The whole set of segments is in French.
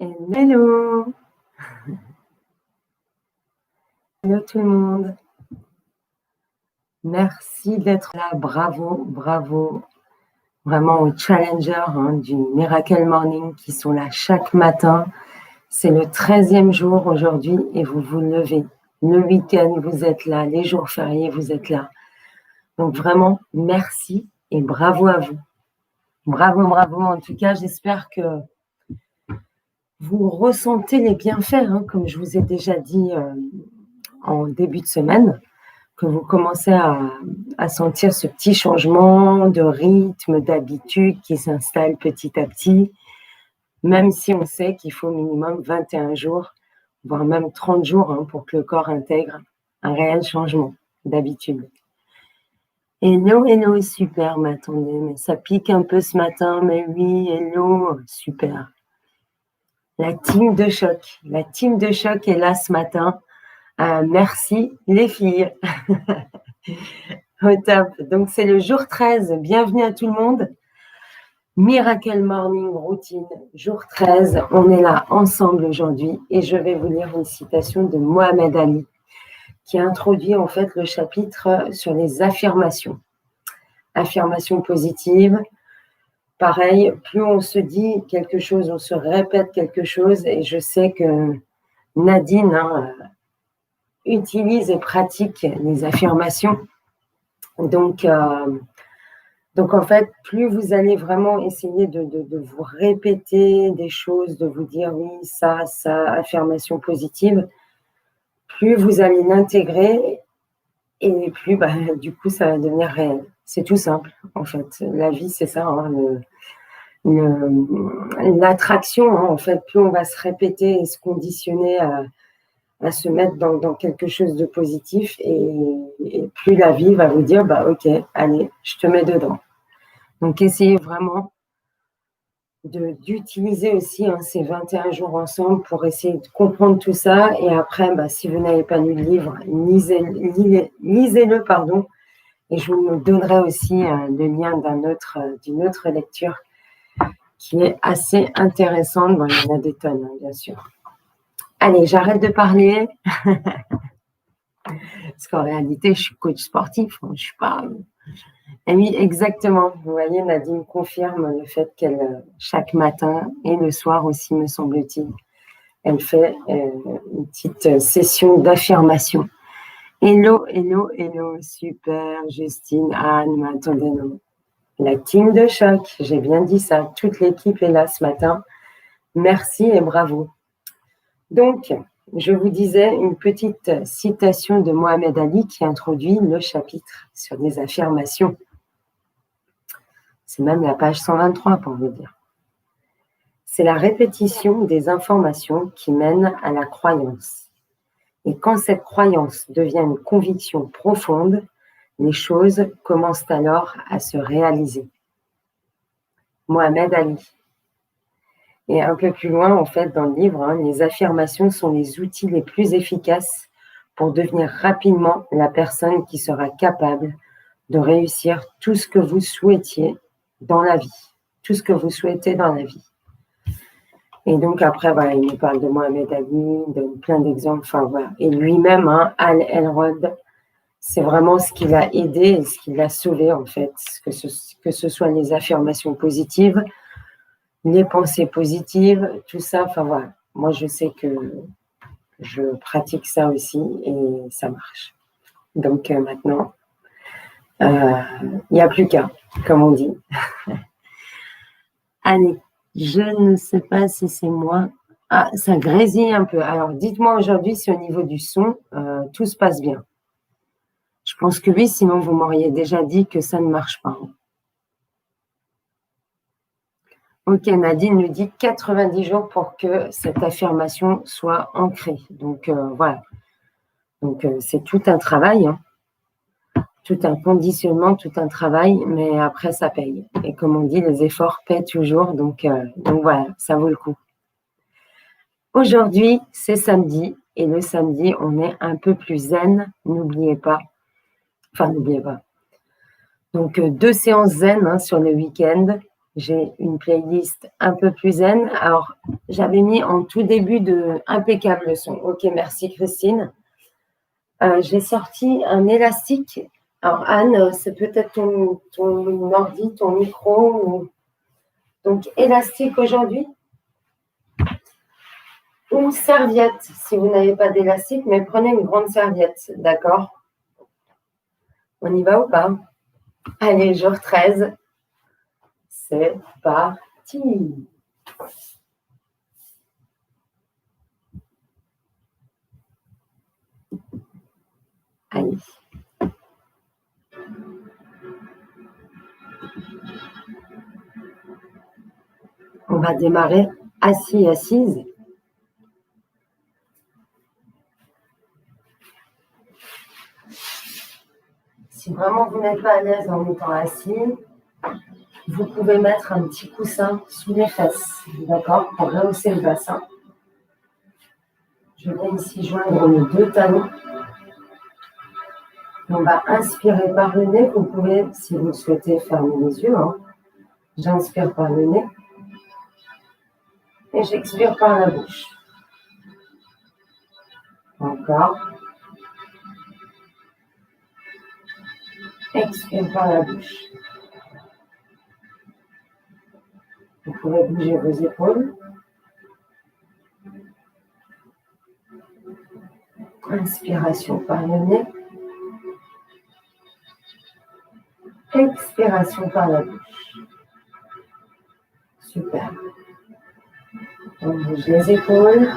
Hello! Hello tout le monde! Merci d'être là, bravo, bravo vraiment aux challengers du Miracle Morning qui sont là chaque matin. C'est le 13e jour aujourd'hui et vous vous levez. Le week-end, vous êtes là, les jours fériés, vous êtes là. Donc vraiment, merci et bravo à vous. Bravo, bravo. En tout cas, j'espère que vous ressentez les bienfaits, comme je vous ai déjà dit en début de semaine, que vous commencez à sentir ce petit changement de rythme, d'habitude qui s'installe petit à petit, même si on sait qu'il faut minimum 21 jours, voire même 30 jours pour que le corps intègre un réel changement d'habitude. Hello, hello, super, mais attendez, mais ça pique un peu ce matin, mais oui, hello, super. La team de choc est là ce matin. Merci les filles. Au top. Donc c'est le jour 13. Bienvenue à tout le monde. Miracle Morning Routine, jour 13. On est là ensemble aujourd'hui et je vais vous lire une citation de Mohamed Ali qui introduit en fait le chapitre sur les affirmations. Affirmations positives. Pareil, plus on se dit quelque chose, on se répète quelque chose et je sais que Nadine utilise et pratique les affirmations. Donc en fait, plus vous allez vraiment essayer de vous répéter des choses, de vous dire oui, ça, affirmation positive, plus vous allez l'intégrer et plus du coup ça va devenir réel. C'est tout simple en fait. La vie c'est ça, l'attraction en fait. Plus on va se répéter et se conditionner à se mettre dans quelque chose de positif et plus la vie va vous dire ok, allez, je te mets dedans. Donc essayez vraiment d'utiliser aussi ces 21 jours ensemble pour essayer de comprendre tout ça et après si vous n'avez pas lu le livre, lisez-le pardon, et je vous donnerai aussi le lien d'une autre lecture qui est assez intéressante. Bon, il y en a des tonnes bien sûr. Allez, j'arrête de parler. Parce qu'en réalité, je suis coach sportif. Je ne suis pas... Et oui, exactement. Vous voyez, Nadine confirme le fait qu'elle, chaque matin et le soir aussi, me semble-t-il, elle fait une petite session d'affirmation. Hello, hello, hello. Super, Justine, Anne, attendez, non. La team de choc, j'ai bien dit ça. Toute l'équipe est là ce matin. Merci et bravo. Donc, je vous disais une petite citation de Mohamed Ali qui introduit le chapitre sur les affirmations. C'est même la page 123 pour vous dire. C'est la répétition des informations qui mène à la croyance. Et quand cette croyance devient une conviction profonde, les choses commencent alors à se réaliser. Mohamed Ali. Et un peu plus loin, en fait, dans le livre, les affirmations sont les outils les plus efficaces pour devenir rapidement la personne qui sera capable de réussir tout ce que vous souhaitiez dans la vie, tout ce que vous souhaitez dans la vie. Et donc après, il nous parle de Mohamed Ali, de plein d'exemples, Et lui-même, Al Elrod, c'est vraiment ce qui l'a aidé et ce qui l'a sauvé, en fait, que ce soit les affirmations positives, les pensées positives, tout ça, Moi, je sais que je pratique ça aussi et ça marche. Donc maintenant, il n'y a plus qu'à, comme on dit. Allez, je ne sais pas si c'est moi. Ah, ça grésille un peu. Alors, dites-moi aujourd'hui si au niveau du son, tout se passe bien. Je pense que oui, sinon vous m'auriez déjà dit que ça ne marche pas. Ok, Nadine nous dit 90 jours pour que cette affirmation soit ancrée. Donc, voilà. Donc, c'est tout un travail, tout un conditionnement, tout un travail, mais après, ça paye. Et comme on dit, les efforts paient toujours. Donc voilà, ça vaut le coup. Aujourd'hui, c'est samedi. Et le samedi, on est un peu plus zen. N'oubliez pas. Donc, 2 séances zen sur le week-end. j'ai une playlist un peu plus zen. Alors, j'avais mis en tout début de impeccable son. Ok, merci Christine. J'ai sorti un élastique. Alors Anne, c'est peut-être ton ordi, ton micro. Donc élastique aujourd'hui. Une serviette, si vous n'avez pas d'élastique, mais prenez une grande serviette, d'accord? On y va ou pas? Allez, jour 13. C'est parti. Allez. On va démarrer assis, assise. Si vraiment vous n'êtes pas à l'aise en étant assis, vous pouvez mettre un petit coussin sous les fesses, d'accord, pour rehausser le bassin. Je vais ici joindre mes deux talons. On va inspirer par le nez. Vous pouvez, si vous le souhaitez, fermer les yeux. J'inspire par le nez et j'expire par la bouche. Encore. Expire par la bouche. Vous pouvez bouger vos épaules. Inspiration par le nez. Expiration par la bouche. Super. On bouge les épaules.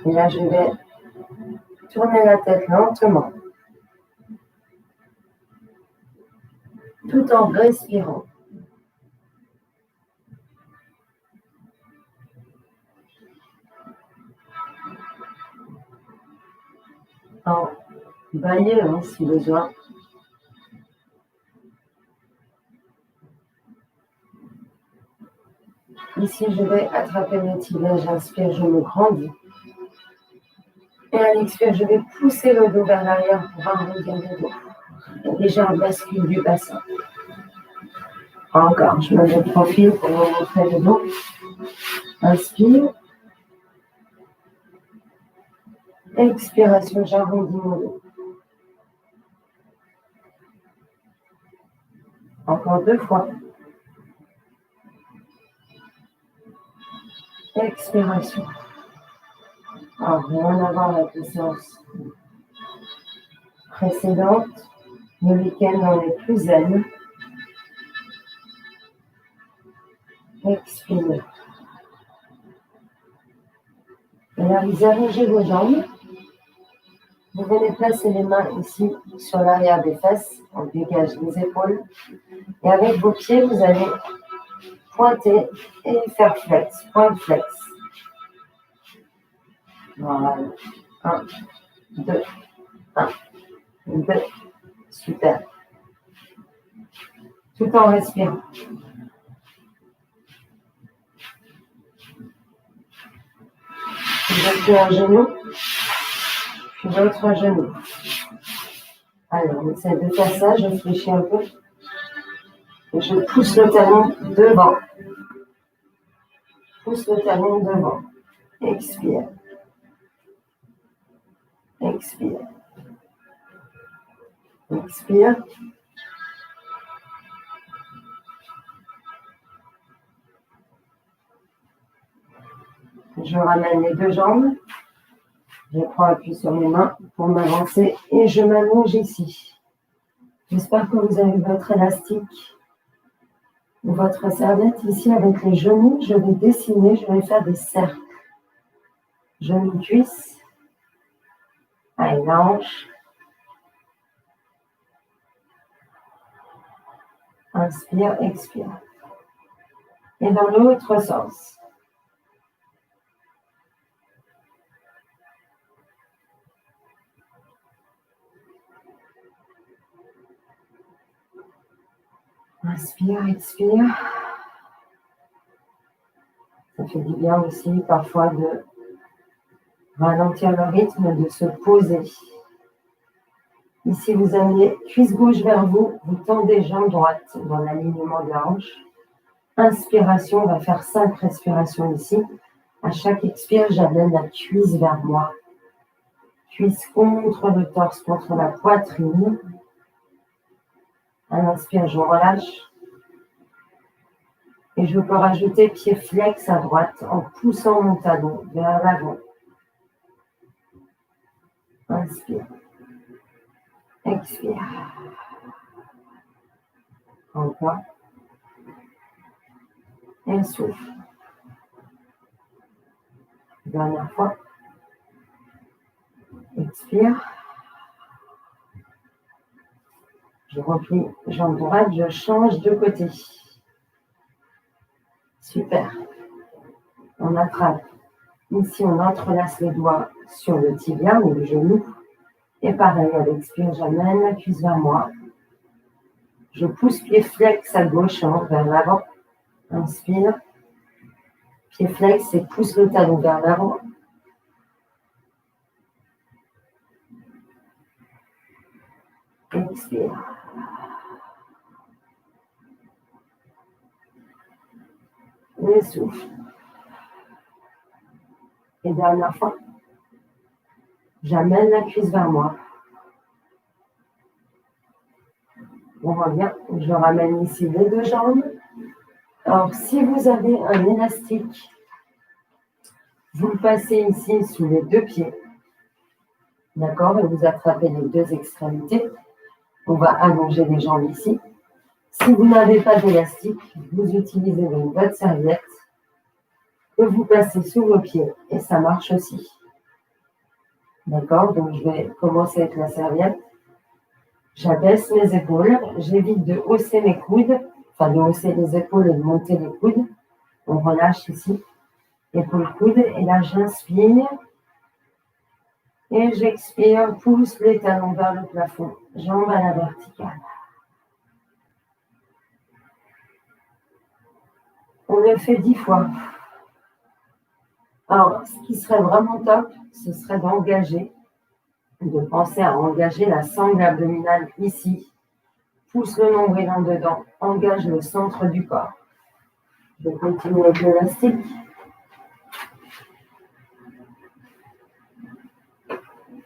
Et là, je vais tourner la tête lentement. Tout en respirant. En bailler si besoin. Ici, je vais attraper mes tibia. J'inspire, je me grandis. Et à l'expire, je vais pousser le dos vers l'arrière pour arrondir le dos. Et déjà, on bascule du bassin. Encore, je me mets de profil pour vous montrer le dos. Inspire. Expiration, j'arrondis mon dos. Encore 2 fois. Expiration. Alors, rien à voir avec les séances précédentes. Le week-end, on est plus zen. Expire. Et là, vous allongez vos jambes. Vous venez placer les mains ici sur l'arrière des fesses. On dégage les épaules. Et avec vos pieds, vous allez pointer et faire flex. Point flex. Voilà. 1, 2, 1, 2. Super. Tout en respirant. Vous êtes un genou, puis l'autre genou. Alors, on essaie de faire ça, je fléchis un peu. Et je pousse le talon devant. Pousse le talon devant. Expire. Expire. Expire. Je ramène les 2 jambes. Je prends appui sur mes mains pour m'avancer et je m'allonge ici. J'espère que vous avez votre élastique ou votre serviette ici avec les genoux. Je vais dessiner, je vais faire des cercles. Genoux, cuisses. Allez, la hanche. Inspire, expire. Et dans l'autre sens. Inspire, expire. Ça fait du bien aussi parfois de ralentir le rythme, de se poser. Ici, vous amenez cuisse gauche vers vous, vous tendez jambe droite dans l'alignement de la hanche. Inspiration, on va faire 5 respirations ici. À chaque expire, j'amène la cuisse vers moi. Cuisse contre le torse, contre la poitrine. À l'inspire, je relâche. Et je peux rajouter pied flex à droite en poussant mon talon vers l'avant. Inspire. Expire. Encore. Et souffle. Dernière fois. Expire. Je replie jambe droite, je change de côté. Super. On attrape. Ici, on entrelace les doigts sur le tibia ou le genou. Et pareil, à l'expire, j'amène la cuisse vers moi. Je pousse pied flex à gauche vers l'avant. Inspire. Pied flex et pousse le talon vers l'avant. Expire. Et souffle. Et dernière fois. J'amène la cuisse vers moi. On revient. Je ramène ici les deux jambes. Alors, si vous avez un élastique, vous le passez ici sous les deux pieds. D'accord? Et vous attrapez les deux extrémités. On va allonger les jambes ici. Si vous n'avez pas d'élastique, vous utilisez donc votre serviette que vous placez sous vos pieds et ça marche aussi. D'accord? Donc, je vais commencer avec la serviette. J'abaisse mes épaules. J'évite de hausser mes coudes, enfin de hausser les épaules et de monter les coudes. On relâche ici. Épaules, coudes. Et là, j'inspire. Et j'expire. Pousse les talons vers le plafond. Jambes à la verticale. On le fait 10 fois. Alors, ce qui serait vraiment top, ce serait de penser à engager la sangle abdominale ici. Pousse le nombril en dedans, engage le centre du corps. Je vais continuer avec l'élastique.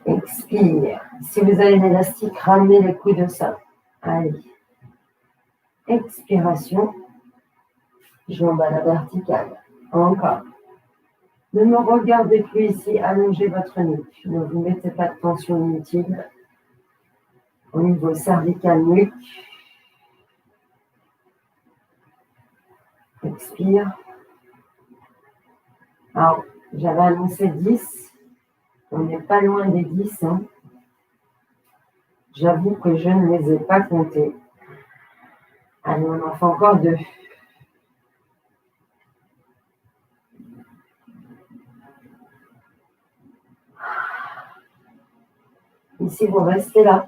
Expire. Si vous avez l'élastique, ramenez les coudes au sol. Allez. Expiration. Jambes à la verticale. Encore. Ne me regardez plus ici, allongez votre nuque. Ne vous mettez pas de tension inutile. Au niveau cervical, nuque. Expire. Alors, j'avais annoncé 10. On n'est pas loin des 10. Hein. J'avoue que je ne les ai pas comptés. Allez, on en fait encore 2. Ici, vous restez là.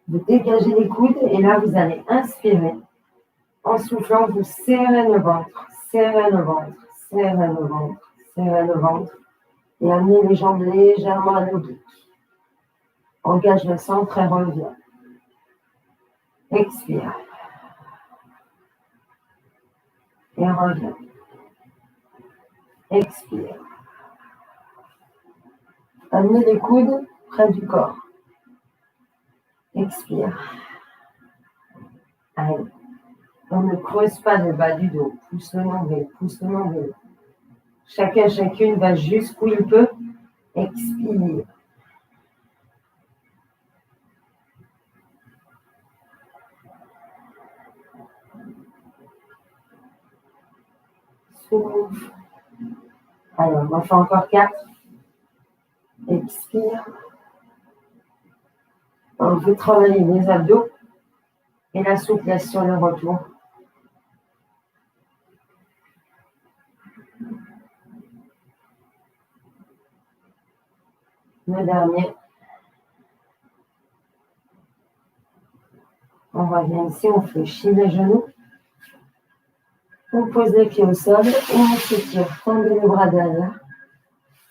Vous dégagez les coudes et là, vous allez inspirer. En soufflant, vous serrez le ventre, serrez le ventre, serrez le ventre, serrez le ventre. Et amenez les jambes légèrement à l'oblique. Engage le centre et reviens. Expire. Et reviens. Expire. Amenez les coudes près du corps. Expire. Allez. On ne creuse pas le bas du dos. Pousse le nombril, pousse le nombril. Chacun, chacune va jusqu'où il peut. Expire. Souffle. Allez, on en fait encore 4. Expire. On veut travailler les abdos et la souplesse sur le retour. Le dernier. On revient ici, on fléchit les genoux. On pose les pieds au sol et on s'étire. Tendez les bras derrière.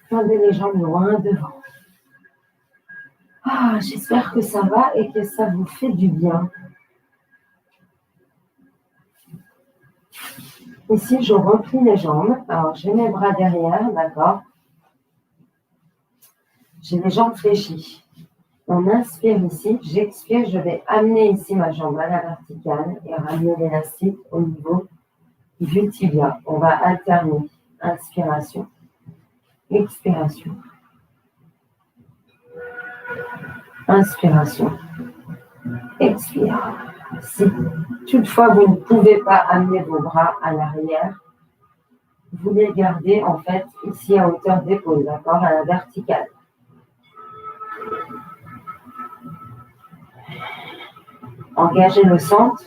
Tendez les jambes loin devant. Ah, j'espère que ça va et que ça vous fait du bien. Ici, je replie les jambes. Alors, j'ai mes bras derrière, d'accord? J'ai les jambes fléchies. On inspire ici, j'expire, je vais amener ici ma jambe à la verticale et ramener l'élastique au niveau du tibia. On va alterner. Inspiration, expiration. Inspiration, expire. Si toutefois vous ne pouvez pas amener vos bras à l'arrière, vous les gardez en fait ici à hauteur d'épaule, d'accord, à la verticale. Engagez le centre.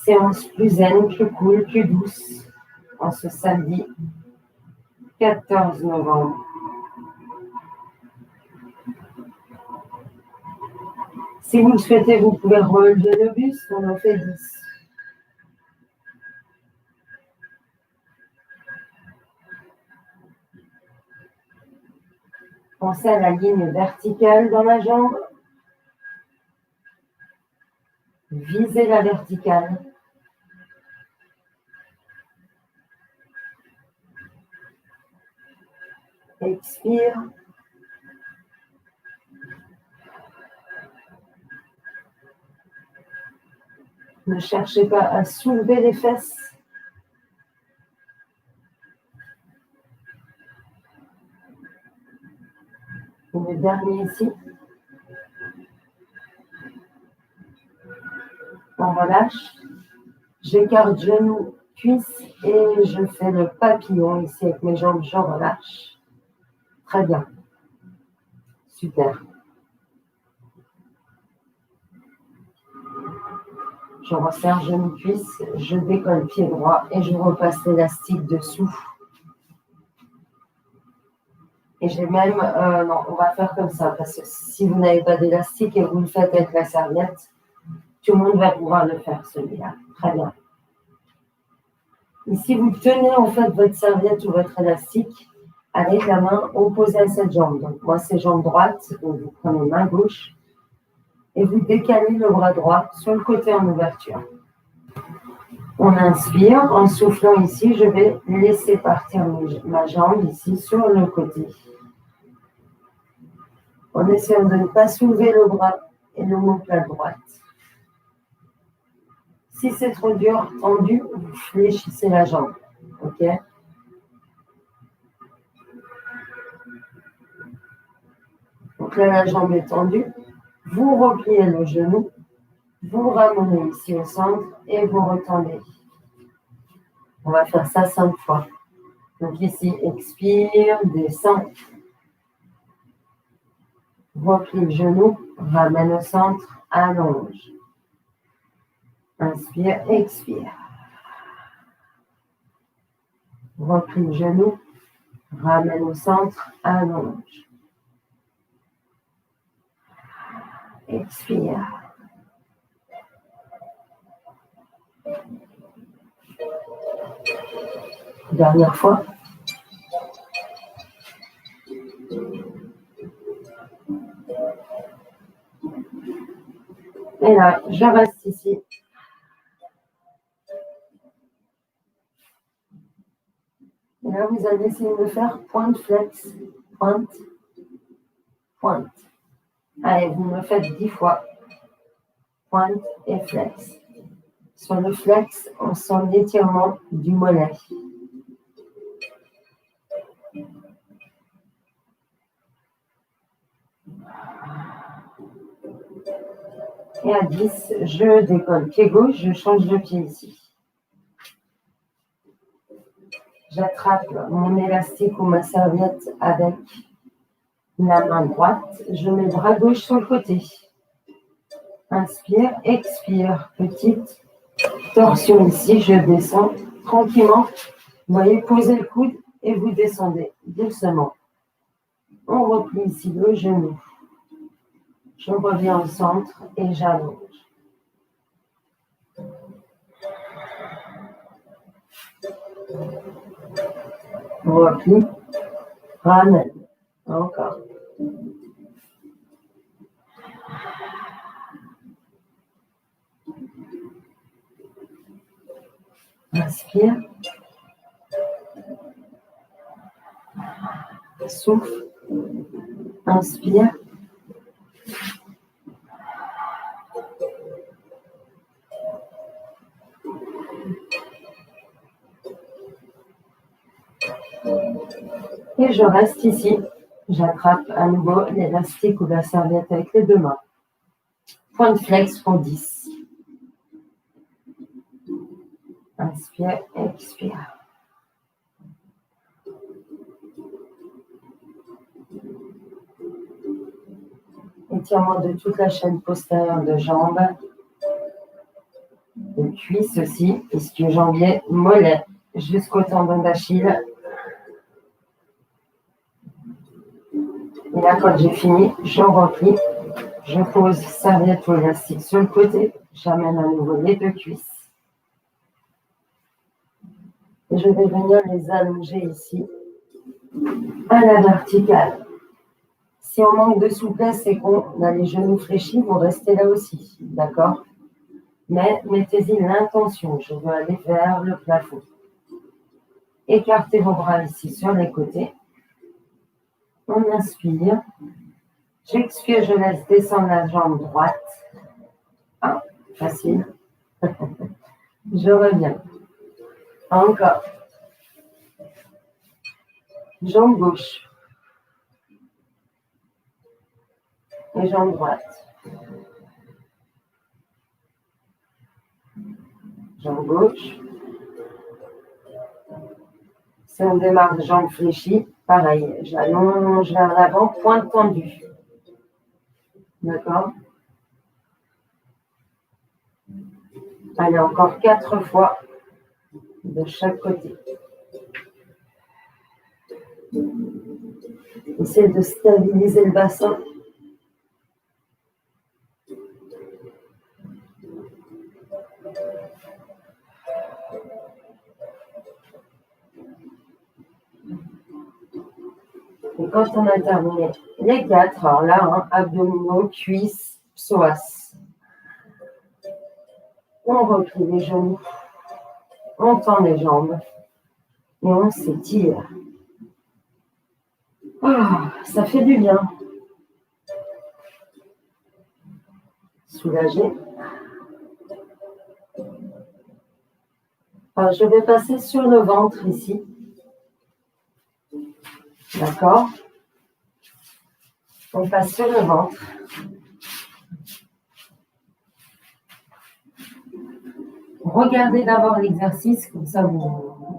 Séance plus zen, plus cool, plus douce en ce samedi 14 novembre. Si vous le souhaitez, vous pouvez relever le buste, on en fait 10. Pensez à la ligne verticale dans la jambe. Visez la verticale. Expire. Ne cherchez pas à soulever les fesses. Le dernier ici. On relâche. J'écarte genoux, cuisses et je fais le papillon ici avec mes jambes, je relâche. Très bien. Super. Je resserre genou, cuisse, je décolle pied droit et je repasse l'élastique dessous. Et j'ai même, non, on va faire comme ça, parce que si vous n'avez pas d'élastique et vous le faites avec la serviette, tout le monde va pouvoir le faire, celui-là. Très bien. Ici, vous tenez en fait votre serviette ou votre élastique avec la main opposée à cette jambe. Donc, moi, c'est jambe droite, donc vous prenez main gauche et vous décalez le bras droit sur le côté en ouverture. On inspire, en soufflant ici, je vais laisser partir ma jambe ici sur le côté. En essayant de ne pas soulever le bras et l'omoplate droite. Si c'est trop dur, tendu, vous fléchissez la jambe. Ok? Donc là, la jambe est tendue. Vous repliez le genou. Vous ramenez ici au centre et vous retendez. On va faire ça 5 fois. Donc ici, expire, descend. Replie le genou, ramène au centre, allonge. Inspire, expire. Replie le genou, ramène au centre, allonge. Expire. Dernière fois. Et là, je reste ici. Et là, vous allez essayer de faire pointe flex. Pointe, pointe. Allez, vous me faites 10 fois. Pointe et flex. Sur le flex, on sent l'étirement du mollet. Et à 10, je décolle pied gauche, je change de pied ici. J'attrape mon élastique ou ma serviette avec la main droite. Je mets le bras gauche sur le côté. Inspire, expire. Petite torsion ici, je descends tranquillement. Vous voyez, posez le coude et vous descendez doucement. On replie ici le genou. Je reviens au centre et j'allonge. Replie, ramène. Encore. Inspire. Souffle. Inspire. Et je reste ici. J'attrape à nouveau l'élastique ou la serviette avec les deux mains. Point de flex pour 10. Inspire, expire. Étirement de toute la chaîne postérieure de jambes, de cuisses aussi, ischio-jambier, mollet, jusqu'au tendon d'Achille. Et là, quand j'ai fini, je replie. Je pose serviette ou élastique sur le côté. J'amène à nouveau les deux cuisses. Et je vais venir les allonger ici, à la verticale. Si on manque de souplesse et qu'on a les genoux fléchis, vous restez là aussi, d'accord? Mais mettez-y l'intention, je veux aller vers le plafond. Écartez vos bras ici sur les côtés. On inspire. J'expire, je laisse descendre la jambe droite. Ah, facile. Je reviens. Encore. Jambe gauche. Et jambe droite. Jambe gauche. Si on démarre de jambe fléchie, pareil, j'allonge vers l'avant, pointe tendue. D'accord? Allez, encore 4 fois de chaque côté. Essayez de stabiliser le bassin. Et quand on a terminé les 4, alors là, hein, abdominaux, cuisses, psoas. On replie les genoux, on tend les jambes et on s'étire. Oh, ça fait du bien. Soulagé. Alors, je vais passer sur le ventre ici. D'accord? On passe sur le ventre. Regardez d'abord l'exercice, comme ça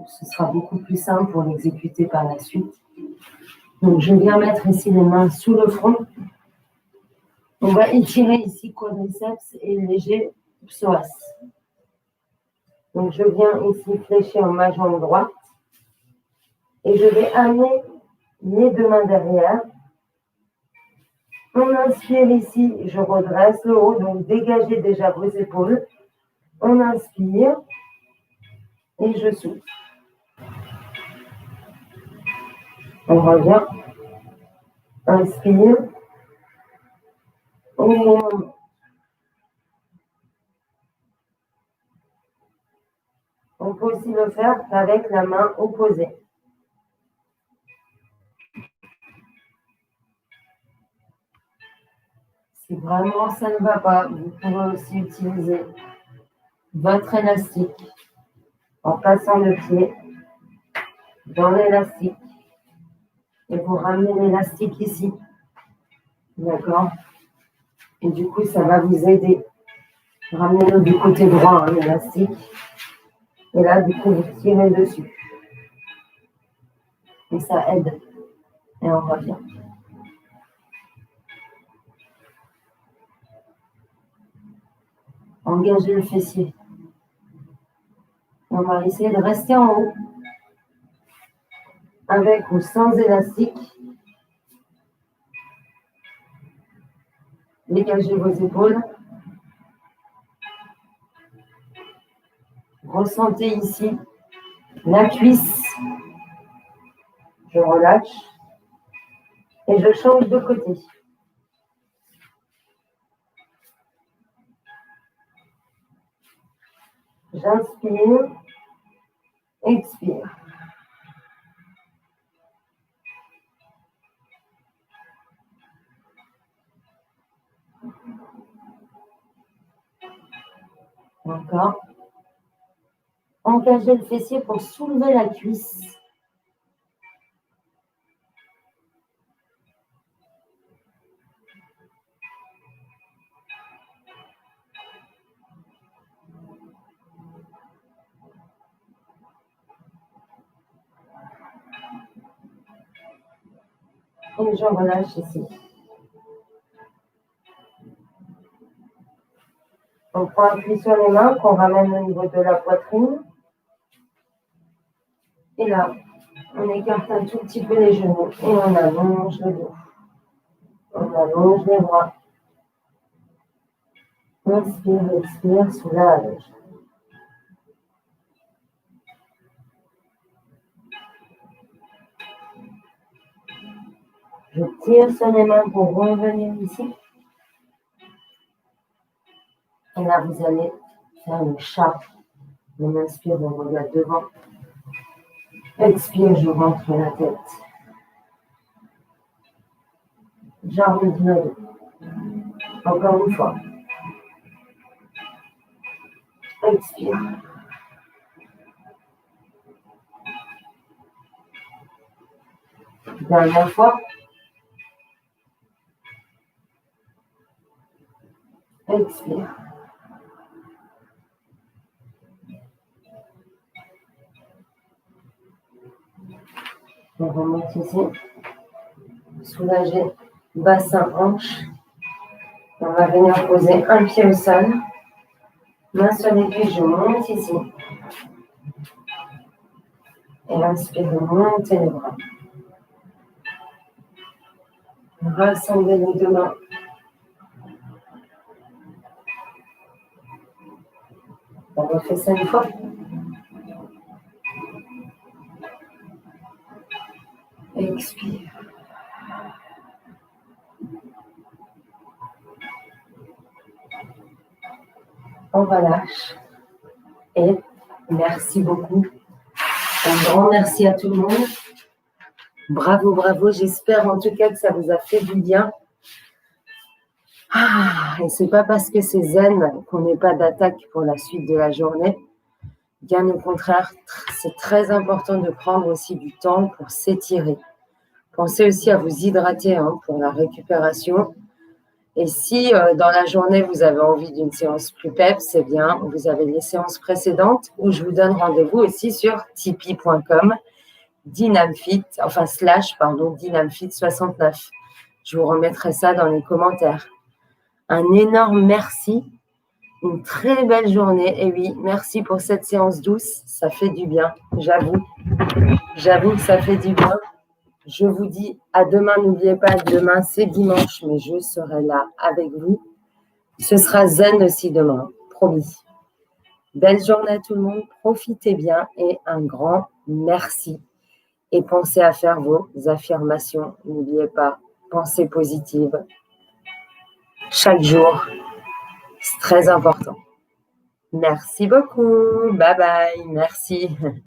ce sera beaucoup plus simple pour l'exécuter par la suite. Donc, je viens mettre ici les mains sous le front. On va étirer ici quadriceps et léger psoas. Donc, je viens ici fléchir ma jambe droite et je vais amener mes deux mains derrière. On inspire ici, je redresse le haut, donc dégagez déjà vos épaules. On inspire et je souffle. On revient. Inspire. On peut aussi le faire avec la main opposée. Si vraiment ça ne va pas, vous pouvez aussi utiliser votre élastique en passant le pied dans l'élastique et vous ramenez l'élastique ici. D'accord? Et du coup, ça va vous aider. Ramenez-le du côté droit, hein, l'élastique. Et là, du coup, vous tirez dessus. Et ça aide. Et on revient. Engagez le fessier. On va essayer de rester en haut. Avec ou sans élastique. Dégagez vos épaules. Ressentez ici la cuisse. Je relâche. Et je change de côté. J'inspire, expire. Encore. Engagez le fessier pour soulever la cuisse. Et je relâche ici. On prend appui sur les mains, qu'on ramène au niveau de la poitrine. Et là, on écarte un tout petit peu les genoux et on allonge le dos. On allonge les bras. Inspire, expire, soulage. Je tire sur les mains pour revenir ici. Et là, vous allez faire une chape. On inspire, on regarde devant. Expire, je rentre la tête. J'arrondis le dos. Encore une fois. Expire. Dernière fois. Expire. On remonte ici. Soulager bassin, hanche. On va venir poser un pied au sol. Main sur les pieds, je monte ici. Et inspire, montez les bras. Rassemblez les deux mains. On refait ça une fois. Expire. On relâche. Et merci beaucoup. Un grand merci à tout le monde. Bravo, bravo. J'espère en tout cas que ça vous a fait du bien. Et c'est pas parce que c'est zen qu'on n'est pas d'attaque pour la suite de la journée. Bien au contraire, c'est très important de prendre aussi du temps pour s'étirer. Pensez aussi à vous hydrater pour la récupération. Et si dans la journée, vous avez envie d'une séance plus peps, c'est bien, vous avez les séances précédentes où je vous donne rendez-vous aussi sur tipeee.com, Dynamfit69. Je vous remettrai ça dans les commentaires. Un énorme merci, une très belle journée. Et oui, merci pour cette séance douce, ça fait du bien, j'avoue. J'avoue que ça fait du bien. Je vous dis à demain, n'oubliez pas, demain c'est dimanche, mais je serai là avec vous. Ce sera zen aussi demain, promis. Belle journée à tout le monde, profitez bien et un grand merci. Et pensez à faire vos affirmations, n'oubliez pas, pensée positive. Chaque jour, c'est très important. Merci beaucoup, bye bye, merci.